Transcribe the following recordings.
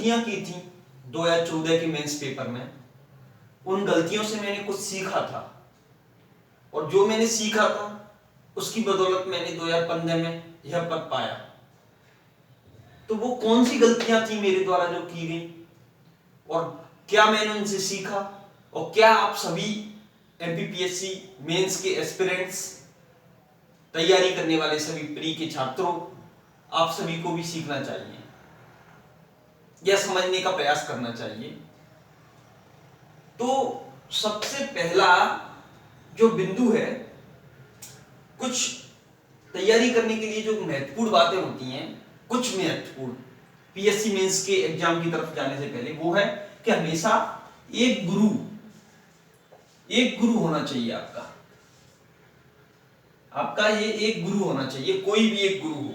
गलतियां की थी 2014 के मेंस पेपर में, उन गलतियों से मैंने कुछ सीखा था और जो मैंने सीखा था उसकी बदौलत मैंने 2015 में यह पद पाया। तो वो कौन सी गलतियां थी मेरे द्वारा जो की गई और क्या मैंने उनसे सीखा, और क्या आप सभी एमपीपीएससी मेंस के एस्पिरेंट्स, तैयारी करने वाले सभी प्री के छात्रों, आप सभी को भी सीखना चाहिए या समझने का प्रयास करना चाहिए। तो सबसे पहला जो बिंदु है, कुछ तैयारी करने के लिए जो महत्वपूर्ण बातें होती हैं, कुछ महत्वपूर्ण पीएससी मेंस के एग्जाम की तरफ जाने से पहले, वो है कि हमेशा एक गुरु होना चाहिए आपका ये एक गुरु होना चाहिए, कोई भी एक गुरु हो।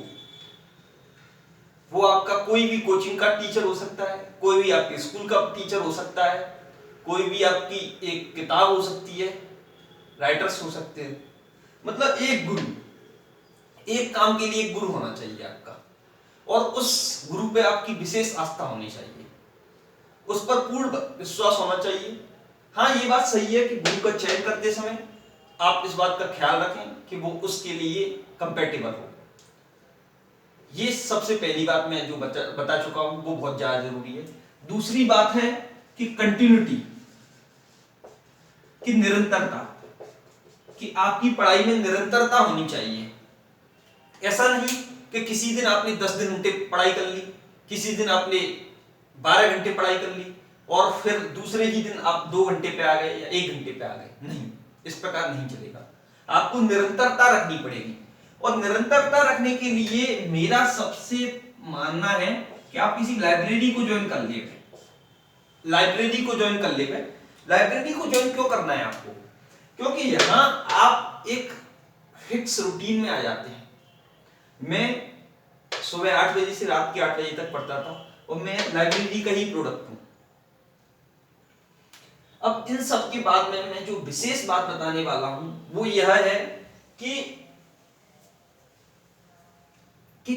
वो आपका कोई भी कोचिंग का टीचर हो सकता है, कोई भी आपके स्कूल का टीचर हो सकता है, कोई भी आपकी एक किताब हो सकती है, राइटर्स हो सकते हैं, मतलब एक गुरु, एक काम के लिए एक गुरु होना चाहिए आपका, और उस गुरु पे आपकी विशेष आस्था होनी चाहिए, उस पर पूर्ण विश्वास होना चाहिए। हाँ, ये बात सही है कि गुरु का चयन करते समय आप इस बात का ख्याल रखें कि वो उसके लिए कंपैटिबल हो। ये सबसे पहली बात मैं जो बता चुका हूं, वो बहुत ज्यादा जरूरी है। दूसरी बात है कि कंटिन्यूटी, कि निरंतरता, कि आपकी पढ़ाई में निरंतरता होनी चाहिए। ऐसा नहीं कि किसी दिन आपने 10 घंटे पढ़ाई कर ली, किसी दिन आपने 12 घंटे पढ़ाई कर ली और फिर दूसरे ही दिन आप 2 घंटे पे आ गए या 1 घंटे पे आ गए। नहीं, इस प्रकार नहीं चलेगा, आपको निरंतरता रखनी पड़ेगी। और निरंतरता रखने के लिए मेरा सबसे मानना है कि आप किसी लाइब्रेरी को ज्वाइन कर ले। लाइब्रेरी को ज्वाइन क्यों करना है आपको? क्योंकि यहां आप एक फिक्स रूटीन में आ जाते हैं। मैं सुबह 8 बजे से रात के 8 बजे तक पढ़ता था और मैं लाइब्रेरी का ही प्रोडक्ट हूं। अब इन सब के बाद में मैं जो विशेष बात बताने वाला हूं वो यह है कि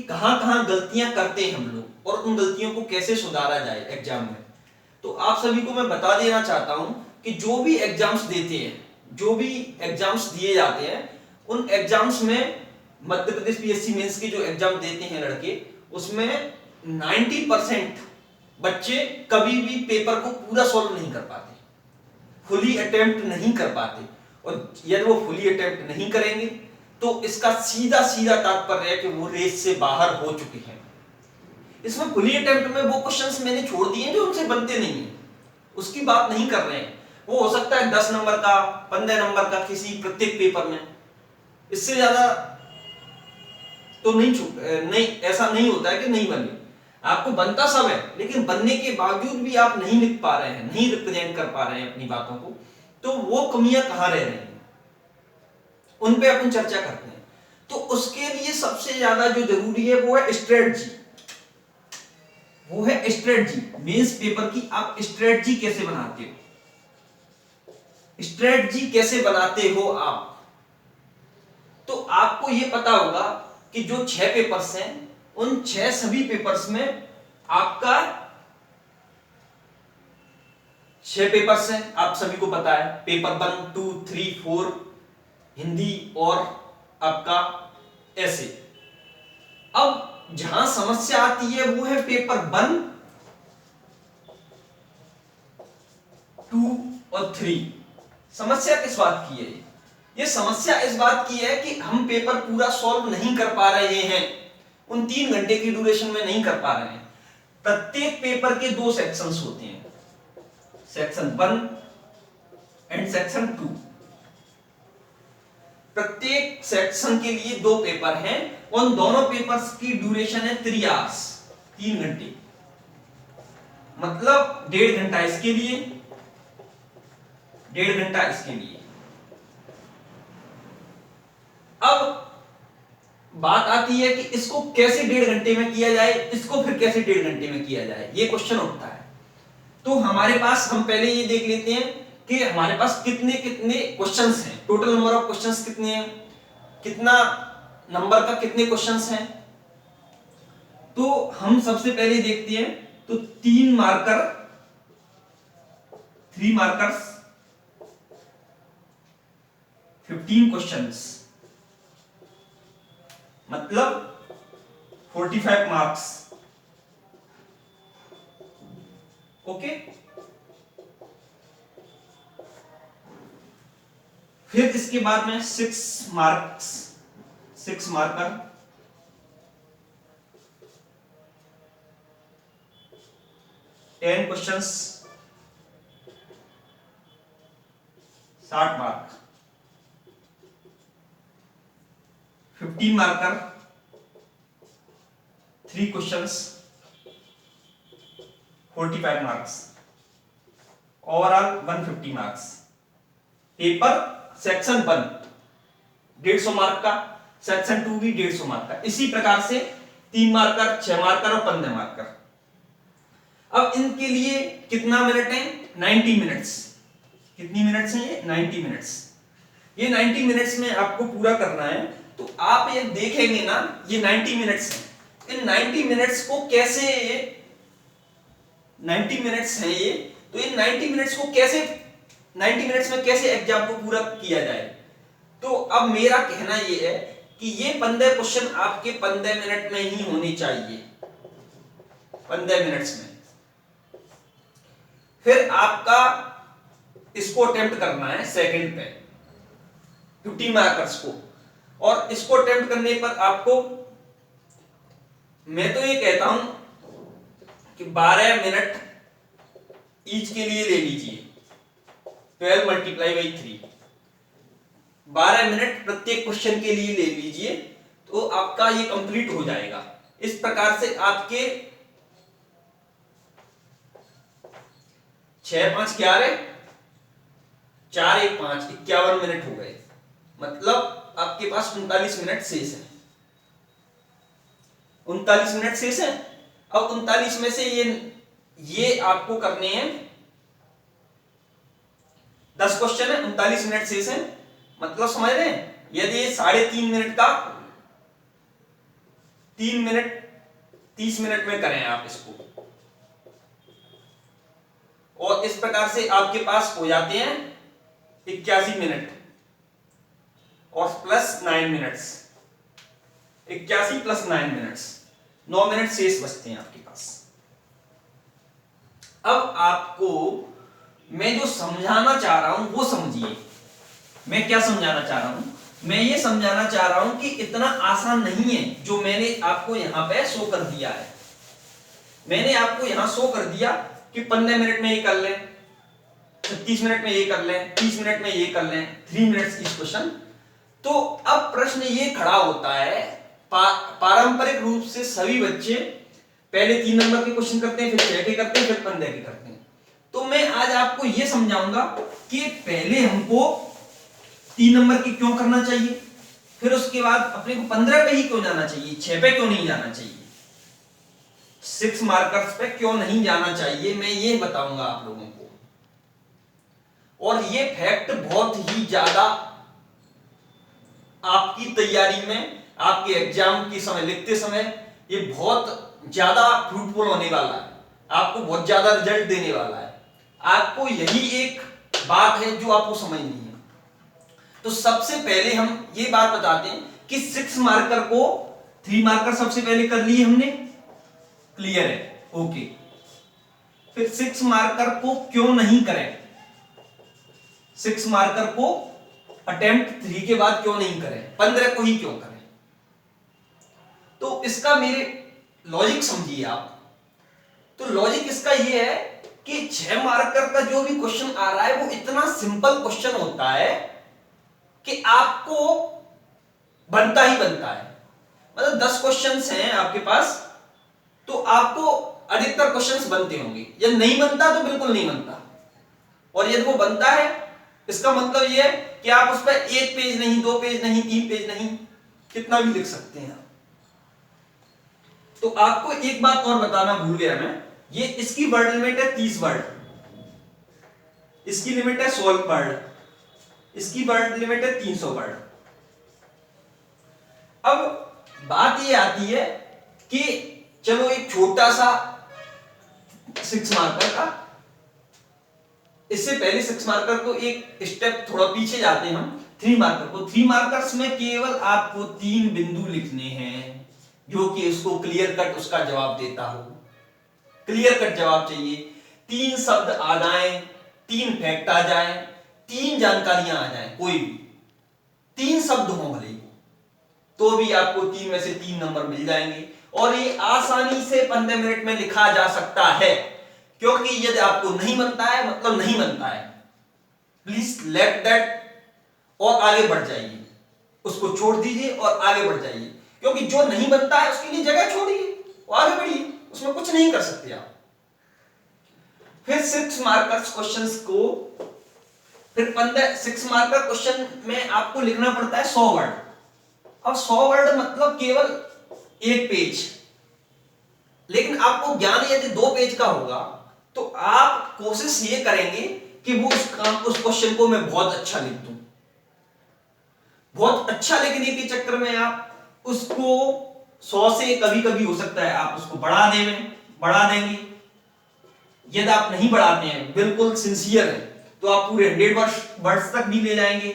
कहां गलतियां करते हैं हम लोग और उन गलतियों को कैसे सुधारा जाए एग्जाम में। तो आप सभी को मैं बता देना चाहता हूं कि जो भी एग्जाम्स देते हैं, जो भी एग्जाम्स दिए जाते हैं, उन एग्जाम्स में मध्य प्रदेश पीएससी मेंस के जो एग्जाम देते हैं लड़के, उसमें 90% बच्चे कभी भी पेपर को पूरा सॉल्व नहीं कर पाते, फुली अटेम्प्ट नहीं कर पाते। और यदि वो फुली अटेम्प्ट नहीं करेंगे तो इसका सीधा सीधा तात्पर्य है कि वो रेस से बाहर हो चुके हैं। इसमें फुली अटेम्प्ट में वो क्वेश्चंस मैंने छोड़ दिए जो उनसे बनते नहीं है, उसकी बात नहीं कर रहे हैं। वो हो सकता है 10 नंबर का, 15 नंबर का किसी प्रत्येक पेपर में, इससे ज्यादा तो नहीं, ऐसा नहीं होता है कि नहीं बने, आपको बनता सब है, लेकिन बनने के बावजूद भी आप नहीं लिख पा रहे हैं, नहीं रिप्रेजेंट कर पा रहे हैं अपनी बातों को, तो वो कमियां कहां रह रही हैं, उन पे अपन चर्चा करते हैं। तो उसके लिए सबसे ज्यादा जो जरूरी है वो है स्ट्रेटजी। मेंस पेपर की आप स्ट्रेटजी कैसे बनाते हो, आप? तो आपको यह पता होगा कि जो 6 पेपर्स हैं, उन 6 सभी पेपर्स में आपका 6 पेपर्स हैं, आप सभी को पता है, पेपर 1, 2, 3, 4 हिंदी और आपका ऐसे। अब जहां समस्या आती है वो है पेपर 1, 2 और 3। समस्या किस बात की है? ये समस्या इस बात की है कि हम पेपर पूरा सॉल्व नहीं कर पा रहे हैं, उन 3 घंटे की ड्यूरेशन में नहीं कर पा रहे हैं। प्रत्येक पेपर के 2 सेक्शंस होते हैं, सेक्शन 1 एंड सेक्शन 2। प्रत्येक सेक्शन के लिए 2 पेपर हैं, उन दोनों पेपर्स की ड्यूरेशन है 3 आवर्स, 3 घंटे, मतलब 1.5 घंटा इसके लिए, 1.5 घंटा इसके लिए। अब बात आती है कि इसको कैसे 1.5 घंटे में किया जाए, इसको फिर कैसे 1.5 घंटे में किया जाए, ये क्वेश्चन उठता है। तो हमारे पास, हम पहले ये देख लेते हैं कि हमारे पास कितने क्वेश्चंस हैं, टोटल नंबर ऑफ क्वेश्चंस कितने हैं, कितना नंबर का कितने क्वेश्चंस हैं। तो हम सबसे पहले देखते हैं तो 3 मार्कर, 3 मार्कर्स 15 क्वेश्चंस, मतलब 45 मार्क्स। ओके, फिर इसके बाद में 6 marks, 6 marker, 10 questions, 60 mark, 15 marker, 3 questions, 45 marks, overall 150 marks. Paper section 1 150 mark का, सेक्शन 2 भी 150 मार्क का। इसी प्रकार से 3 मार्कर, 6 मार्कर और 15 मार्कर। अब इनके लिए कितना मिनट है? 90 मिनट्स। कितनी मिनट्स हैं ये? 90 मिनट्स। ये 90 मिनट्स में आपको पूरा करना है। तो आप ये देखेंगे ना, ये 90 मिनट्स हैं। इन 90 मिनट्स को कैसे, 90 मिनट्स हैं ये, तो इन 90 मिनट्स को कैसे, 90 मिनट्स में कैसे एग्जाम को पूरा किया जाए? तो अब मेरा कहना ये है कि ये 15 क्वेश्चन आपके 15 मिनट में ही होने चाहिए, 15 मिनट्स में। फिर आपका इसको अटेम्प्ट करना है सेकंड पे 50 मार्कर्स को, और इसको अटेम्प्ट करने पर आपको, मैं तो ये कहता हूं कि 12 मिनट ईच के लिए ले लीजिए, 12 मल्टीप्लाई बाई 3, 12 मिनट प्रत्येक क्वेश्चन के लिए ले लीजिए, तो आपका ये कंप्लीट हो जाएगा। इस प्रकार से आपके 6 5 11, 4 1 5, 51 मिनट हो गए। मतलब आपके पास 39 मिनट शेष है, 39 मिनट शेष है। अब 39 में से ये आपको करने हैं 10 क्वेश्चन है, 39 मिनट शेष है। मतलब समझ रहे हैं? यदि 3.5 मिनट का 3 मिनट 30 मिनट में करें आप इसको, और इस प्रकार से आपके पास हो जाते हैं 81 मिनट और plus 9 minutes, 81 plus 9 minutes, 9 minute शेष बचते हैं आपके पास। अब आपको मैं जो समझाना चाह रहा हूं वो समझिए। मैं क्या समझाना चाह रहा हूं? मैं ये समझाना चाह रहा हूं कि इतना आसान नहीं है जो मैंने आपको यहां पे शो कर दिया है। मैंने आपको यहां शो कर दिया कि 15 मिनट में ये कर लें, 30 मिनट में ये कर लें, 30 मिनट में ये कर लें, 3 मिनट्स इस क्वेश्चन। तो अब प्रश्न ये खड़ा होता है, पारंपरिक रूप से सभी बच्चे पहले 3 नंबर के क्वेश्चन करते हैं, फिर 6 के करते हैं, फिर 15 के करते हैं। तो मैं आज आपको ये समझाऊंगा कि पहले हमको 3 नंबर की क्यों करना चाहिए, फिर उसके बाद अपने को 15 पे ही क्यों जाना चाहिए, 6 पे क्यों नहीं जाना चाहिए, 6 मार्कर्स पे क्यों नहीं जाना चाहिए, मैं ये बताऊंगा आप लोगों को। और ये फैक्ट बहुत ही ज्यादा आपकी तैयारी में, आपके एग्जाम के समय, लिखते समय ये बहुत ज्यादा फ्रूटफुल होने वाला है, आपको बहुत ज्यादा रिजल्ट देने वाला है। आपको यही एक बात है जो आपको समझनी है। तो सबसे पहले हम ये बात बताते हैं कि 6 मार्कर को 3 मार्कर सबसे पहले कर लिए हमने, क्लियर है, ओके। फिर 6 मार्कर को क्यों नहीं करें, 6 मार्कर को अटेम्प्ट 3 के बाद क्यों नहीं करें, 15 को ही क्यों करें? तो इसका मेरे लॉजिक समझिए आप। तो लॉजिक इसका ये है कि 6 मार्कर का जो भी क्वेश्चन आ रहा है वो इतना सिंपल क्वेश्चन होता है कि आपको बनता ही बनता है। मतलब 10 क्वेश्चंस हैं आपके पास, तो आपको अधिकतर क्वेश्चंस बनते होंगे। यदि नहीं बनता तो बिल्कुल नहीं बनता, और यदि वो बनता है इसका मतलब ये है कि आप उस पर 1 पेज नहीं, 2 पेज नहीं, 3 पेज नहीं, कितना भी लिख सकते हैं। तो आपको एक बात और बताना भूल गया मैं, ये इसकी वर्ड लिमिट है 30 वर्ड, इसकी लिमिट है 16 वर्ड, इसकी वर्ड लिमिट है 300 वर्ड। अब बात ये आती है कि चलो एक छोटा सा 6 मार्कर का। इससे पहले 6 मार्कर को एक स्टेप थोड़ा पीछे जाते हैं हम 3 मार्कर को। 3 मार्कर्स में केवल आपको 3 बिंदु लिखने हैं जो कि उसको क्लियर कट उसका जवाब देता हो। क्लियर कट जवाब चाहिए, 3 शब्द आ जाएं, 3 फैक्ट आ जाएं, 3 जानकारियां आ जाएं, कोई भी 3 शब्द हो भले तो भी आपको 3 में से 3 नंबर मिल जाएंगे। और ये आसानी से 15 मिनट में लिखा जा सकता है, क्योंकि यदि आपको नहीं बनता है मतलब नहीं बनता है, प्लीज लेट दैट और आगे बढ़ जाइए, उसको छोड़ दीजिए और आगे बढ़ जाइए, क्योंकि जो नहीं बनता है उसके लिए जगह छोड़िए और आगे बढ़िए, उसमें कुछ नहीं कर सकते आप। फिर 6 मार्कर्स क्वेश्चंस को, फिर 6 मार्कर क्वेश्चन में आपको लिखना पड़ता है 100 वर्ड। अब 100 वर्ड मतलब केवल एक पेज, लेकिन आपको ज्ञान यदि 2 पेज का होगा तो आप कोशिश ये करेंगे कि वो उस क्वेश्चन को मैं बहुत अच्छा लिख दूं। बहुत अच्छा लिखने के चक्कर में आप उसको 100 से कभी कभी हो सकता है आप उसको बढ़ा देंगे। यदि आप नहीं बढ़ाते हैं, बिल्कुल सिंसियर है, तो आप पूरे 100 वर्ड्स तक भी ले जाएंगे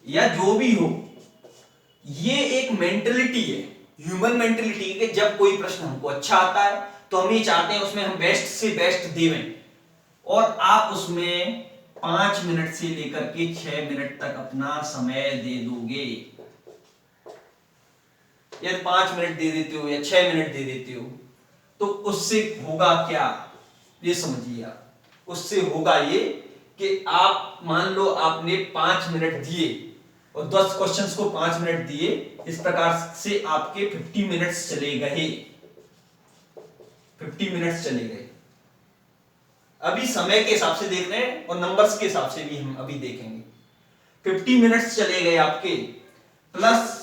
या जो भी हो। ये एक मेंटेलिटी है, ह्यूमन मेंटेलिटी, कि जब कोई प्रश्न हमको अच्छा आता है तो हम ये चाहते हैं उसमें हम बेस्ट से बेस्ट देवें, और आप उसमें 5 मिनट से लेकर के 6 मिनट तक अपना समय दे दोगे। यदि 5 मिनट दे देते हो या 6 मिनट दे देते हो तो उससे होगा क्या, ये समझिए आप। उससे होगा ये कि आप मान लो आपने 5 मिनट दिए और 10 क्वेश्चंस को 5 मिनट दिए, इस प्रकार से आपके 50 मिनट्स चले गए। 50 मिनट्स चले गए। अभी समय के हिसाब से देख रहे हैं और नंबर्स के हिसाब से भी हम अभी देखेंगे। 50 मिनट्स चले गए आपके, प्लस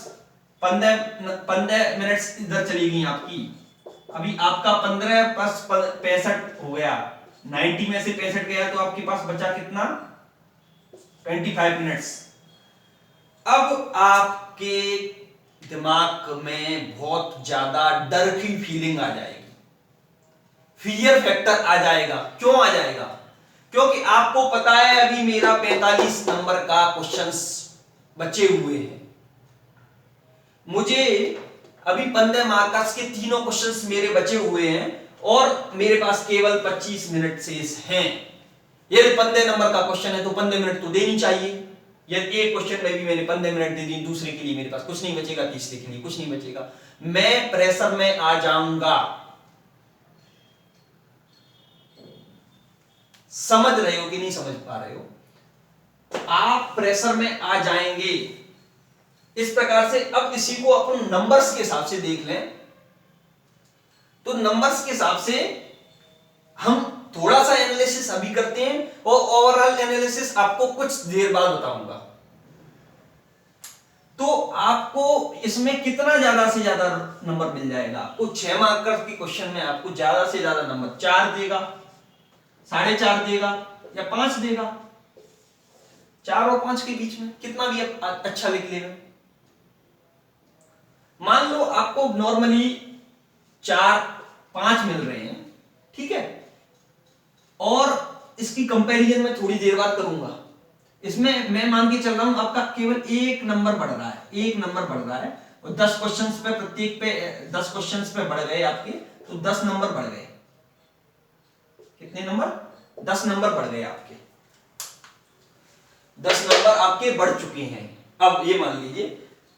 15 मिनट्स इधर चली गई आपकी। अभी आपका 15 प्लस 65 हो गया, 90 में से 65 गया तो आपके पास बचा कितना, 25 मिनट्स। अब आपके दिमाग में बहुत ज्यादा डर की फीलिंग आ जाएगी, फियर फैक्टर आ जाएगा। क्यों आ जाएगा? क्योंकि आपको पता है अभी मेरा 45 नंबर का क्वेश्चंस बचे हुए हैं, मुझे अभी 15 मार्कर्स के तीनों क्वेश्चंस मेरे बचे हुए हैं और मेरे पास केवल 25 मिनट शेष हैं। यदि 15 नंबर का क्वेश्चन है तो 15 मिनट तो देनी चाहिए। यदि एक क्वेश्चन में भी मैंने 15 मिनट दे दी, दूसरे के लिए मेरे पास कुछ नहीं बचेगा, तीसरे के लिए कुछ नहीं बचेगा, मैं प्रेशर में आ जाऊंगा। समझ रहे हो कि नहीं समझ पा रहे हो? आप प्रेशर में आ जाएंगे इस प्रकार से। अब इसी को अपन नंबर्स के हिसाब से देख लें तो नंबर्स के हिसाब से हम थोड़ा सा एनालिसिस अभी करते हैं और ओवरऑल एनालिसिस आपको कुछ देर बाद बताऊंगा। तो आपको इसमें कितना ज्यादा से ज्यादा नंबर मिल जाएगा? आपको 6 मार्कर के क्वेश्चन में आपको ज्यादा से ज्यादा नंबर 4 देगा, 4.5 देगा या 5 देगा। 4 और 5 के बीच में कितना भी आप अच्छा लिख लेगा। मान लो आपको नॉर्मली 4-5 मिल रहे हैं, ठीक है, और इसकी कंपैरिजन में थोड़ी देर बाद करूंगा। इसमें मैं मान के चल रहा हूं आपका केवल 1 नंबर बढ़ रहा है, 1 नंबर बढ़ रहा है, और 10 क्वेश्चंस पे, प्रत्येक पे 10 क्वेश्चंस पे बढ़ गए आपके, तो 10 नंबर बढ़ गए। कितने नंबर? 10 नंबर बढ़ गए आपके, 10 नंबर आपके बढ़ चुके हैं। अब ये मान लीजिए,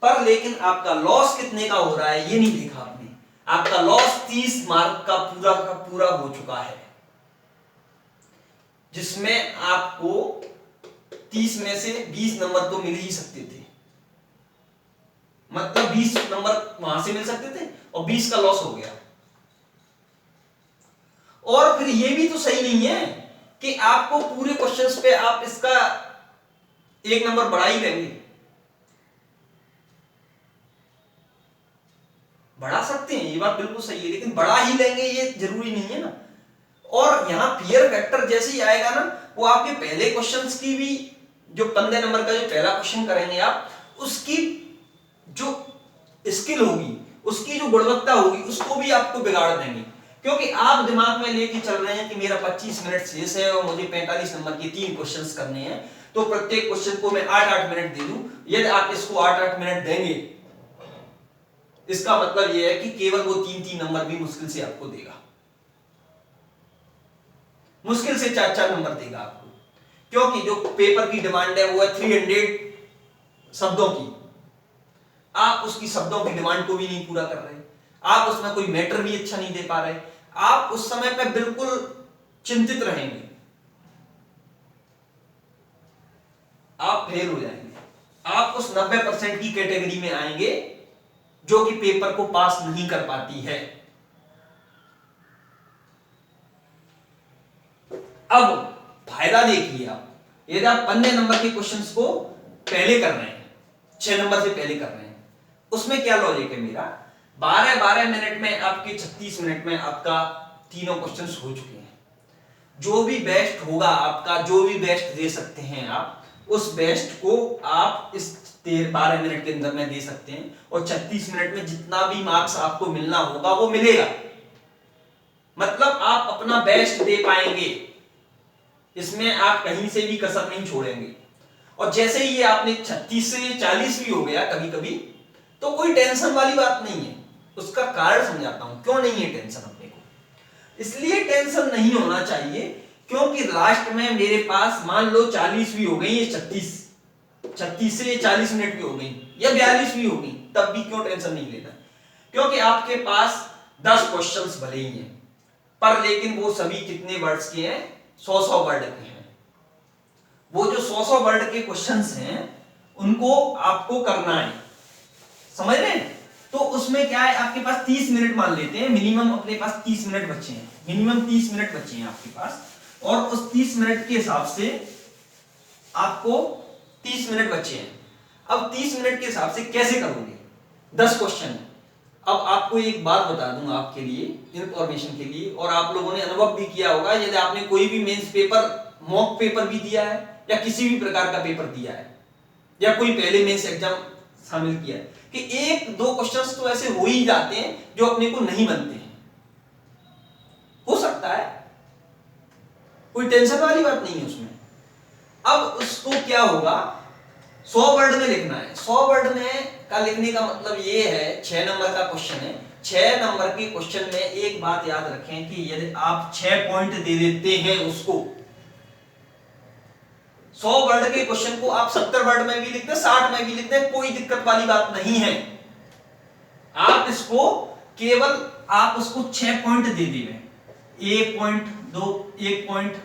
पर लेकिन आपका लॉस कितने का हो रहा है ये नहीं देखा आपने। आपका लॉस 30 मार्क का पूरा हो चुका है, जिसमें आपको 30 में से 20 नंबर तो मिल ही सकते थे, मतलब 20 नंबर वहां से मिल सकते थे और 20 का लॉस हो गया। और फिर ये भी तो सही नहीं है कि आपको पूरे क्वेश्चंस पे आप इसका 1 नंबर बढ़ा ही लेंगे। बढ़ा सकते हैं, ये बात बिल्कुल सही है, लेकिन बढ़ा ही लेंगे ये जरूरी नहीं है ना। और यहां फियर फैक्टर जैसे ही आएगा ना, वो आपके पहले क्वेश्चंस की भी, जो 15 नंबर का जो पहला क्वेश्चन करेंगे आप, उसकी जो स्किल होगी, उसकी जो गुणवत्ता होगी, उसको भी आपको बिगाड़ देंगे। क्योंकि आप दिमाग में लेके चल रहे हैं कि मेरा 25 मिनट शेष है और मुझे 45 नंबर के 3 क्वेश्चंस करने हैं, तो प्रत्येक क्वेश्चन को मैं 8-8 मिनट दे दूं। यदि आप इसको 8-8 मिनट देंगे, इसका मतलब यह है कि केवल वो 3-3 नंबर भी मुश्किल से आपको देगा, मुश्किल से 4-4 नंबर देगा आपको, क्योंकि जो पेपर की डिमांड है वो है 300 शब्दों की। आप उसकी शब्दों की डिमांड को भी नहीं पूरा कर रहे, आप उसमें कोई मैटर भी अच्छा नहीं दे पा रहे, आप उस समय पे बिल्कुल चिंतित रहेंगे, आप फेल हो जाएंगे। आप उस 90% की कैटेगरी में आएंगे जो कि पेपर को पास नहीं कर पाती है। अब फायदा देखिए आप, यदि आप 15 नंबर के क्वेश्चंस को पहले कर रहे हैं, 6 नंबर से पहले कर रहे हैं, उसमें क्या लॉजिक है मेरा, 12-12 मिनट में आपके 36 मिनट में आपका तीनों क्वेश्चंस हो चुके हैं। जो भी बेस्ट होगा आपका, जो भी बेस्ट दे सकते हैं आप, उस बेस्ट को आप इस 12 मिनट के अंदर में दे सकते हैं, और 36 मिनट में जितना भी मार्क्स आपको मिलना होगा वो मिलेगा। मतलब आप अपना बेस्ट दे पाएंगे, इसमें आप कहीं से भी कसर नहीं छोड़ेंगे। और जैसे ही ये आपने 36 से 40 भी हो गया कभी कभी, तो कोई टेंशन वाली बात नहीं है। उसका कारण समझाता हूं क्यों नहीं है टेंशन अपने को। इसलिए टेंशन नहीं होना चाहिए क्योंकि लास्ट में मेरे पास मान लो 40 भी हो गई, ये 36 से 40 मिनट भी हो गई या 42 भी हो गई, तब भी क्यों टेंशन नहीं लेना, क्योंकि आपके पास 10 क्वेश्चंस भले ही हैं, पर लेकिन वो सभी कितने वर्ड्स के हैं, 100-100 वर्ड के हैं। वो जो 100-100 वर्ड के क्वेश्चंस हैं उनको आपको करना है, समझ रहे हैं। तो उसमें क्या है, आपके पास 30 मिनट मान लेते हैं, मिनिमम अपने पास 30 मिनट बचे हैं, मिनिमम 30 मिनट बचे हैं आपके पास, और उस 30 मिनट के हिसाब से आपको 30 मिनट बचे हैं। अब 30 मिनट के हिसाब से कैसे करोगे, 10 क्वेश्चन है। अब आपको एक बात बता दूं आपके लिए, इंफॉर्मेशन के लिए, और आप लोगों ने अनुभव भी किया होगा यदि आपने कोई भी मेंस पेपर, मॉक पेपर भी दिया है या किसी भी प्रकार का पेपर दिया है या कोई पहले मेंस एग्जाम शामिल किया है, कि 1-2 क्वेश्चंस तो ऐसे हो ही जाते हैं जो अपने को नहीं बनते हैं, हो सकता है, कोई टेंशन वाली बात नहीं है उसमें। अब उसको क्या होगा, 100 वर्ड में लिखना है। 100 वर्ड में का लिखने का मतलब ये है, 6 नंबर का क्वेश्चन है, 6 नंबर के क्वेश्चन में एक बात याद रखें कि यदि आप 6 पॉइंट दे देते हैं उसको, 100 वर्ड के क्वेश्चन को आप 70 वर्ड में भी लिखते हैं, 60 में भी लिखते हैं, कोई दिक्कत वाली बात नहीं है। आप इसको केवल आप उसको 6 पॉइंट दे देंगे, 1 point, 1 point,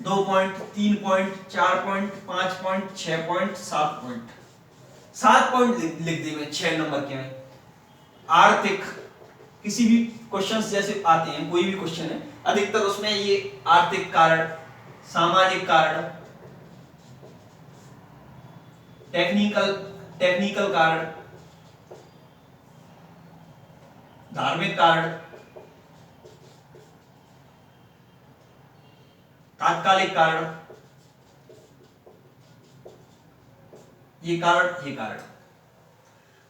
2 point, 3 point, 4 point, 5 point, 6 point, 7 point, 7 point लिख देंगे 6 नंबर के में। आर्थिक किसी भी क्वेश्चन जैसे आते हैं, कोई भी क्वेश्चन है, अधिकतर उसमें ये आर्थिक कारण, सामाजिक कारण, टेक्निकल कारण, धार्मिक कारण, तात्कालिक कारण, ये कारण।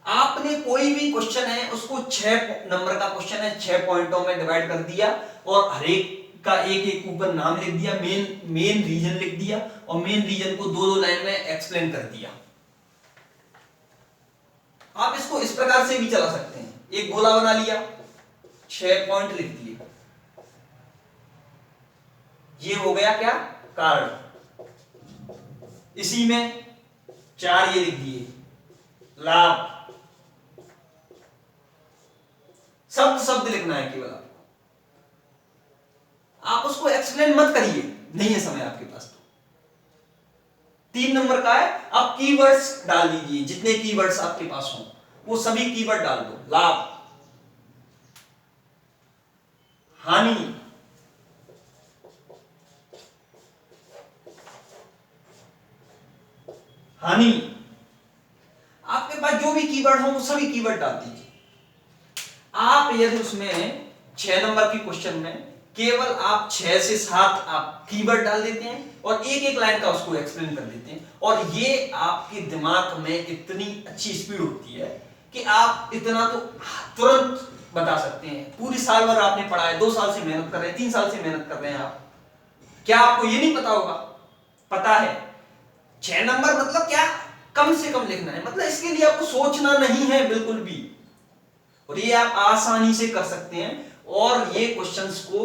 आपने कोई भी क्वेश्चन है उसको 6 नंबर का क्वेश्चन है, 6 पॉइंटों में डिवाइड कर दिया और हर एक का एक ऊपर नाम लिख दिया, मेन रीजन लिख दिया, और मेन रीजन को 2-2 लाइन में एक्सप्लेन कर दिया। आप इसको इस प्रकार से भी चला सकते हैं, एक गोला बना लिया, 6 पॉइंट लिख दिए, ये हो गया क्या, कारण। इसी में 4 ये लिख दिए, लाभ। शब्द लिखना है केवल आपको, आप उसको एक्सप्लेन मत करिए, नहीं है समय आपके पास। तो 3 नंबर का है, आप कीवर्ड्स डाल दीजिए, जितने कीवर्ड्स आपके पास हों वो सभी कीवर्ड डाल दो। लाभ, हानि, आपके पास जो भी कीवर्ड हो वो सभी कीवर्ड डाल दीजिए। आप यदि उसमें 6 नंबर की क्वेश्चन में केवल आप 6 से 7 आप कीवर्ड डाल देते हैं और एक लाइन का उसको एक्सप्लेन कर देते हैं, और ये आपके दिमाग में इतनी अच्छी स्पीड होती है कि आप इतना तो तुरंत बता सकते हैं। पूरी साल भर आपने पढ़ा है, 2 साल से मेहनत कर रहे हैं, 3 साल से मेहनत कर रहे हैं आप, क्या आपको ये नहीं पता होगा? पता है। 6 नंबर मतलब क्या, कम से कम लिखना है, मतलब इसके लिए आपको सोचना नहीं है बिल्कुल भी, और ये आप आसानी से कर सकते हैं। और ये क्वेश्चंस को,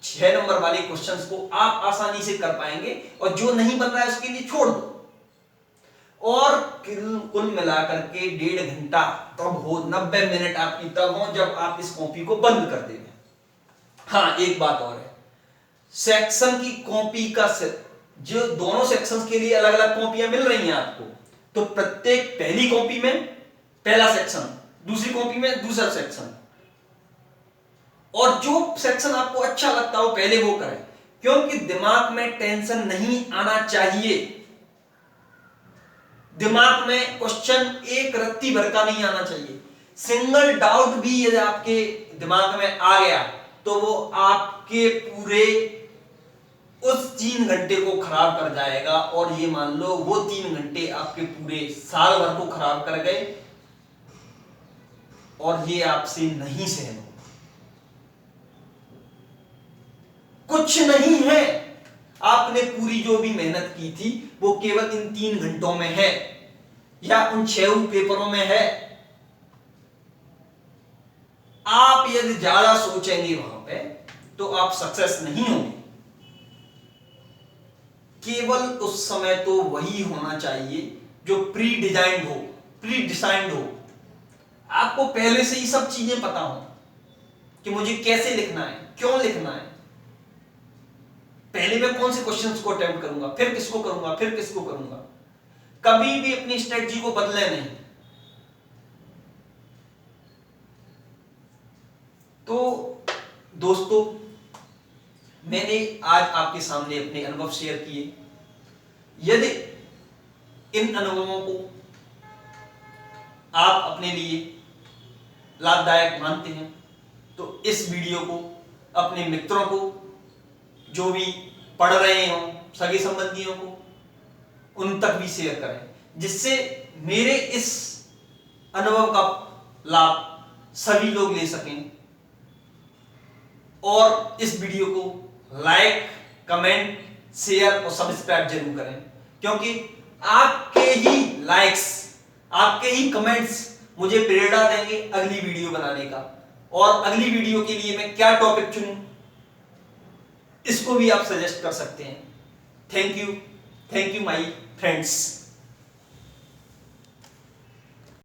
6 नंबर वाले क्वेश्चंस को आप आसानी से कर पाएंगे, और जो नहीं बन रहा है उसके लिए छोड़ दो। और कुल मिलाकर के 1.5 घंटा तब हो, 90 मिनट आपकी तब हो जब आप इस कॉपी को बंद कर देंगे। हाँ, एक बात और है, सेक्शन की कॉपी का जो दोनों सेक्शंस के लिए अलग अलग कॉपियां मिल रही हैं आपको, तो प्रत्येक पहली कॉपी में पहला सेक्शन, दूसरी कॉपी में दूसरा सेक्शन, और जो सेक्शन आपको अच्छा लगता हो पहले वो करें, क्योंकि दिमाग में टेंशन नहीं आना चाहिए। दिमाग में क्वेश्चन एक रत्ती भर का नहीं आना चाहिए। सिंगल डाउट भी यदि आपके दिमाग में आ गया तो वो आपके पूरे उस 3 घंटे को खराब कर जाएगा, और ये मान लो वो 3 घंटे आपके पूरे साल भर को खराब कर गए, और ये आपसे नहीं सहन होगा। कुछ नहीं है, आपने पूरी जो भी मेहनत की थी वो केवल इन 3 घंटों में है, या उन 6 पेपरों में है। आप यदि ज्यादा सोचेंगे वहां पे तो आप सक्सेस नहीं होंगे। केवल उस समय तो वही होना चाहिए जो प्री डिजाइंड हो, प्री डिसाइंड हो। आपको पहले से ही सब चीजें पता हो कि मुझे कैसे लिखना है, क्यों लिखना है, पहले मैं कौन से क्वेश्चंस को अटेम्प्ट करूंगा, फिर किसको करूंगा, फिर किसको करूंगा। कभी भी अपनी स्ट्रेटजी को बदले नहीं। तो दोस्तों, मैंने आज आपके सामने अपने अनुभव शेयर किए। यदि इन अनुभवों को आप अपने लिए लाभदायक मानते हैं तो इस वीडियो को अपने मित्रों को, जो भी पढ़ रहे हों, सगे संबंधियों को, उन तक भी शेयर करें, जिससे मेरे इस अनुभव का लाभ सभी लोग ले सकें। और इस वीडियो को लाइक, कमेंट, शेयर और सब्सक्राइब जरूर करें, क्योंकि आपके ही लाइक्स, आपके ही कमेंट्स मुझे प्रेरणा देंगे अगली वीडियो बनाने का। और अगली वीडियो के लिए मैं क्या टॉपिक चुनूं, इसको भी आप सजेस्ट कर सकते हैं। Thank you my friends.